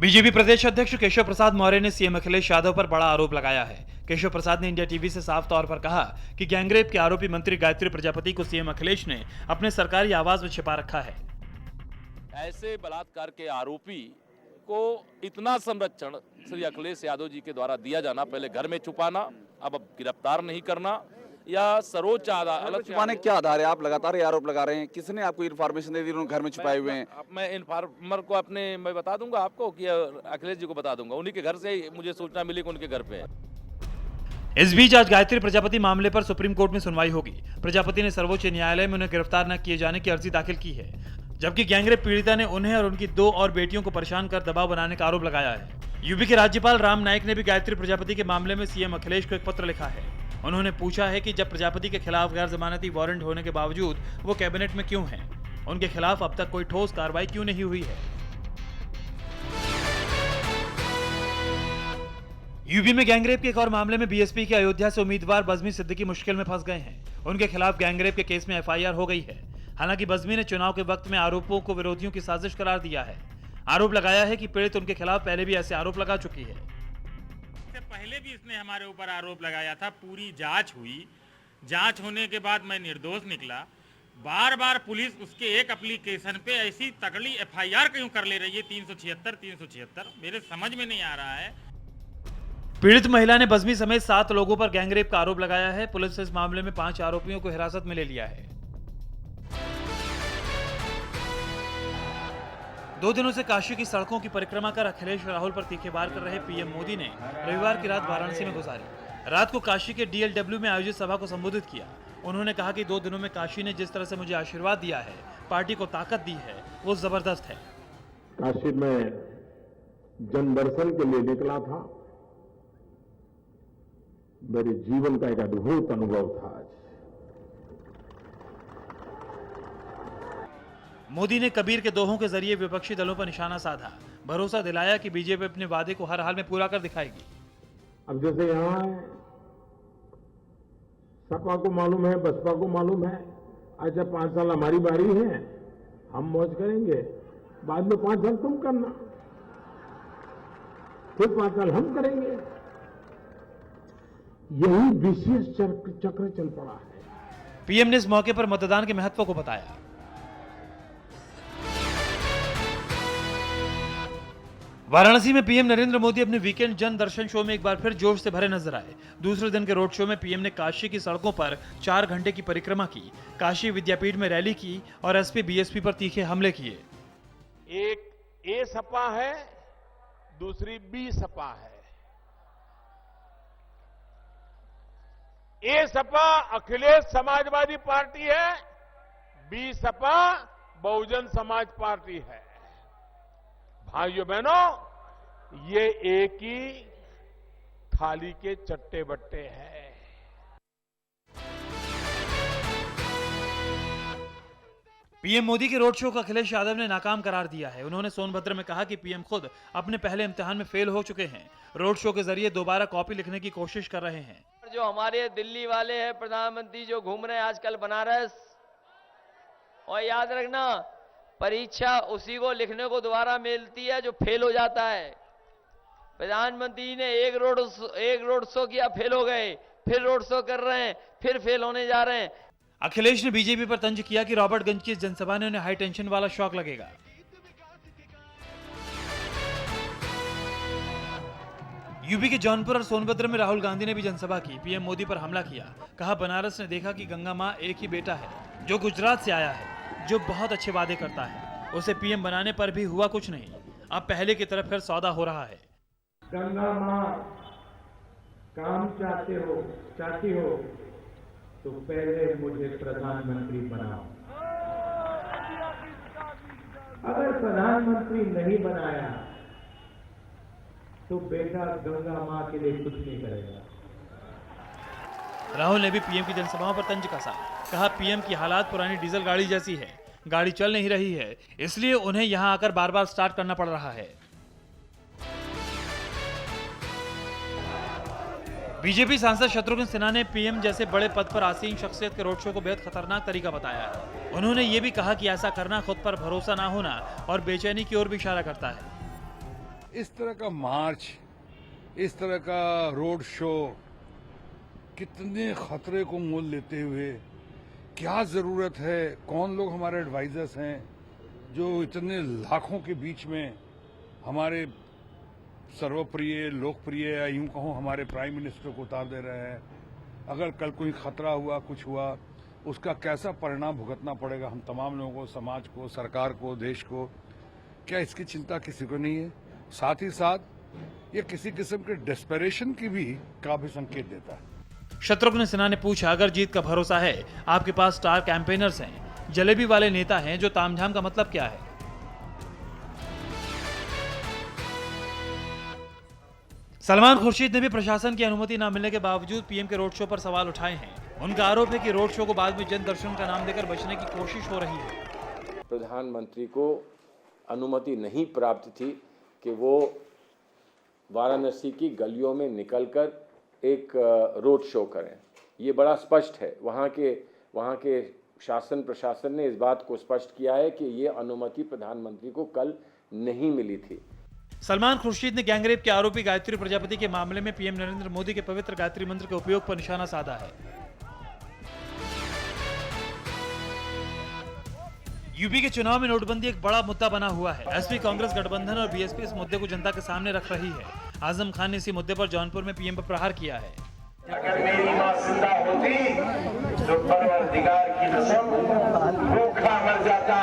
BJP प्रदेश अध्यक्ष केशव प्रसाद मौर्य ने CM Akhilesh Yadav पर बड़ा आरोप लगाया है। केशव प्रसाद ने इंडिया टीवी से साफ तौर पर कहा कि गैंगरेप के आरोपी मंत्री गायत्री प्रजापति को सीएम अखिलेश ने अपने सरकारी आवास में छिपा रखा है। ऐसे बलात्कार के आरोपी को इतना संरक्षण श्री अखिलेश यादव जी के द्वारा दिया जाना, पहले घर में छुपाना, अब गिरफ्तार नहीं करना, या सर्वोच्च अदालत छुपाने क्या आधार है? आप लगातार ये आरोप लगा रहे हैं, किसने आपको इन्फॉर्मेशन दे दी उन्होंने घर में छुपाए हुए हैं? मैं इन्फॉर्मर को मैं बता दूंगा आपको कि अखिलेश जी को बता दूंगा, उन्हीं के घर से मुझे सूचना मिली कि उनके घर पे है। इस बीच आज गायत्री प्रजापति मामले पर सुप्रीम कोर्ट में सुनवाई होगी। प्रजापति ने सर्वोच्च न्यायालय में उन्हें गिरफ्तार न किए जाने की अर्जी दाखिल की है, जबकि गैंगरेप पीड़िता ने उन्हें और उनकी 2 और बेटियों को परेशान कर दबाव बनाने का आरोप लगाया है। यूपी के राज्यपाल राम नाईक ने भी गायत्री प्रजापति के मामले में सीएम अखिलेश को एक पत्र लिखा है। उन्होंने पूछा है कि जब प्रजापति के खिलाफ गैर जमानती वारंट होने के बावजूद वो कैबिनेट में क्यों हैं? उनके खिलाफ अब तक कोई ठोस कार्रवाई क्यों नहीं हुई है? यूपी में गैंगरेप के एक और मामले में बीएसपी के अयोध्या से उम्मीदवार बज़मी सिद्दीकी मुश्किल में फंस गए हैं। उनके खिलाफ गैंगरेप के केस में एफआईआर हो गई है। हालांकि बज़मी ने चुनाव के वक्त में आरोपों को विरोधियों की साजिश करार दिया है। आरोप लगाया है कि पीड़ित उनके खिलाफ पहले भी ऐसे आरोप लगा चुकी है। पहले भी इसने हमारे ऊपर आरोप लगाया था। पूरी जांच हुई, जांच होने के बाद मैं निर्दोष निकला। बार बार पुलिस उसके एक एप्लीकेशन पे ऐसी तगड़ी एफआईआर क्यों कर ले रही है? 376 मेरे समझ में नहीं आ रहा है। पीड़ित महिला ने बज़मी समेत 7 लोगों पर गैंगरेप का आरोप लगाया है। पुलिस ने इस मामले में 5 आरोपियों को हिरासत में ले लिया है। 2 दिनों से काशी की सड़कों की परिक्रमा कर अखिलेश राहुल पर तीखे वार कर रहे पीएम मोदी ने रविवार की रात वाराणसी में गुजारी। रात को काशी के डीएलडब्ल्यू में आयोजित सभा को संबोधित किया। उन्होंने कहा कि 2 दिनों में काशी ने जिस तरह से मुझे आशीर्वाद दिया है, पार्टी को ताकत दी है, वो जबरदस्त है। काशी में जन दर्शन के लिए निकला था, मेरे जीवन का एक अद्भुत अनुभव था। आज मोदी ने कबीर के दोहों के जरिए विपक्षी दलों पर निशाना साधा। भरोसा दिलाया कि बीजेपी अपने वादे को हर हाल में पूरा कर दिखाएगी। अब जैसे यहाँ सपा को मालूम है, बसपा को मालूम है, अच्छा 5 साल हमारी बारी है, हम मौज करेंगे, बाद में 5 साल तुम करना, फिर 5 साल हम करेंगे। यही विशेष चक्र चल पड़ा है। पीएम ने इस मौके पर मतदान के महत्व को बताया। वाराणसी में पीएम नरेंद्र मोदी अपने वीकेंड जन दर्शन शो में एक बार फिर जोश से भरे नजर आए। दूसरे दिन के रोड शो में पीएम ने काशी की सड़कों पर 4 घंटे की परिक्रमा की, काशी विद्यापीठ में रैली की और एसपी बीएसपी पर तीखे हमले किए। एक ए सपा है, दूसरी बी सपा है। ए सपा अखिलेश समाजवादी पार्टी है, बी सपा बहुजन समाज पार्टी है। भाइयों बहनों, ये एक ही थाली के चट्टे बट्टे हैं। पीएम मोदी के रोड शो को अखिलेश यादव ने नाकाम करार दिया है। उन्होंने सोनभद्र में कहा कि पीएम खुद अपने पहले इम्तिहान में फेल हो चुके हैं। रोड शो के जरिए दोबारा कॉपी लिखने की कोशिश कर रहे हैं। जो हमारे दिल्ली वाले हैं प्रधानमंत्री, जो घूम रहे हैं आजकल बनारस, और याद रखना परीक्षा उसी को लिखने को दोबारा मिलती है जो फेल हो जाता है। प्रधानमंत्री ने एक रोड शो किया, फेल हो गए, फिर रोड शो कर रहे हैं, फिर फेल होने जा रहे हैं। अखिलेश ने बीजेपी पर तंज किया कि रॉबर्टगंज की इस जनसभा ने उन्हें हाई टेंशन वाला शॉक लगेगा। यूपी के जौनपुर और सोनभद्र में राहुल गांधी ने भी जनसभा की। पीएम मोदी पर हमला किया। कहा बनारस ने देखा कि गंगा मां एक ही बेटा है जो गुजरात से आया है, जो बहुत अच्छे वादे करता है। उसे पीएम बनाने पर भी हुआ कुछ नहीं। अब पहले की तरफ फिर सौदा हो रहा है। गंगा मां काम चाहती हो तो पहले मुझे प्रधानमंत्री बनाओ। अगर प्रधानमंत्री नहीं बनाया तो बेटा गंगा मां के लिए कुछ नहीं करेगा। राहुल ने भी पीएम की जनसभाओं पर तंज कसा। कहा पीएम की हालात पुरानी डीजल गाड़ी जैसी है, गाड़ी चल नहीं रही है, इसलिए उन्हें यहां आकर बार बार स्टार्ट करना पड़ रहा है। बीजेपी सांसद शत्रुघ्न सिन्हा ने पीएम जैसे बड़े पद पर आसीन शख्सियत के रोड शो को बेहद खतरनाक तरीका बताया है। उन्होंने ये भी कहा कि ऐसा करना खुद पर भरोसा ना होना और बेचैनी की ओर भी इशारा करता है। इस तरह का मार्च, इस तरह का रोड शो कितने खतरे को मोल लेते हुए, क्या जरूरत है, कौन लोग हमारे एडवाइजर्स हैं जो इतने लाखों के बीच में हमारे सर्वप्रिय, लोकप्रिय या यूं कहूं हमारे प्राइम मिनिस्टर को उतार दे रहे हैं। अगर कल कोई खतरा हुआ, कुछ हुआ, उसका कैसा परिणाम भुगतना पड़ेगा हम तमाम लोगों को, समाज को, सरकार को, देश को। क्या इसकी चिंता किसी को नहीं है? साथ ही साथ ये किसी किस्म के डेस्परेशन की भी का भी संकेत देता है। शत्रुघ्न सिन्हा ने पूछा, अगर जीत का भरोसा है, आपके पास स्टार कैंपेनर्स हैं, जलेबी वाले नेता हैं, जो तामझाम का मतलब क्या है? सलमान खुर्शीद ने भी प्रशासन की अनुमति न मिलने के बावजूद पीएम के रोड शो पर सवाल उठाए हैं। उनका आरोप है कि रोड शो को बाद में जन दर्शन का नाम देकर बचने की कोशिश हो रही है। प्रधानमंत्री को अनुमति नहीं प्राप्त थी कि वो वाराणसी की गलियों में निकलकर एक रोड शो करें। ये बड़ा स्पष्ट है। वहाँ के शासन प्रशासन ने इस बात को स्पष्ट किया है कि ये अनुमति प्रधानमंत्री को कल नहीं मिली थी। सलमान खुर्शीद ने गैंगरेप के आरोपी गायत्री प्रजापति के मामले में पीएम नरेंद्र मोदी के पवित्र गायत्री मंत्र के उपयोग पर निशाना साधा है। यूपी के चुनाव में नोटबंदी एक बड़ा मुद्दा बना हुआ है। एसपी कांग्रेस गठबंधन और बीएसपी इस मुद्दे को जनता के सामने रख रही है। आजम खान ने इसी मुद्दे पर जौनपुर में पीएम पर प्रहार किया है। अगर मेरी मां जिंदा होती तो परवरदिगार की कसम भूखा मर जाता,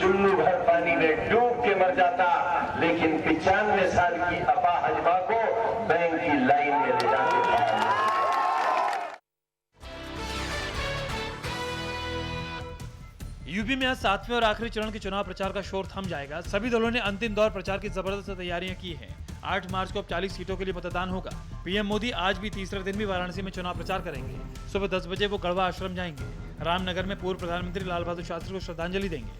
चुल्लू भर पानी में डूब के मर जाता, लेकिन 95 साल की अपाहिज मां को बैंक की लाइन में ले जाते थे। यूपी में आज 7वें और आखिरी चरण के चुनाव प्रचार का शोर थम जाएगा। सभी दलों ने अंतिम दौर प्रचार की जबरदस्त तैयारियां की हैं। 8 मार्च को अब 40 सीटों के लिए मतदान होगा। पीएम मोदी आज भी तीसरे दिन भी वाराणसी में चुनाव प्रचार करेंगे। सुबह 10 बजे वो गढ़वा आश्रम जाएंगे। रामनगर में पूर्व प्रधानमंत्री लाल बहादुर शास्त्री को श्रद्धांजलि देंगे।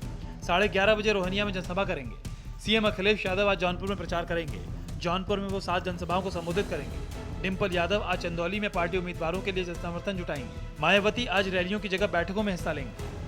11:30 बजे रोहनिया में जनसभा करेंगे। सीएम अखिलेश यादव आज जौनपुर में प्रचार करेंगे। जौनपुर में वो 7 जनसभाओं को संबोधित करेंगे। डिम्पल यादव आज चंदौली में पार्टी उम्मीदवारों के लिए समर्थन जुटाएंगे। मायावती आज रैलियों की जगह बैठकों में हिस्सा लेंगे।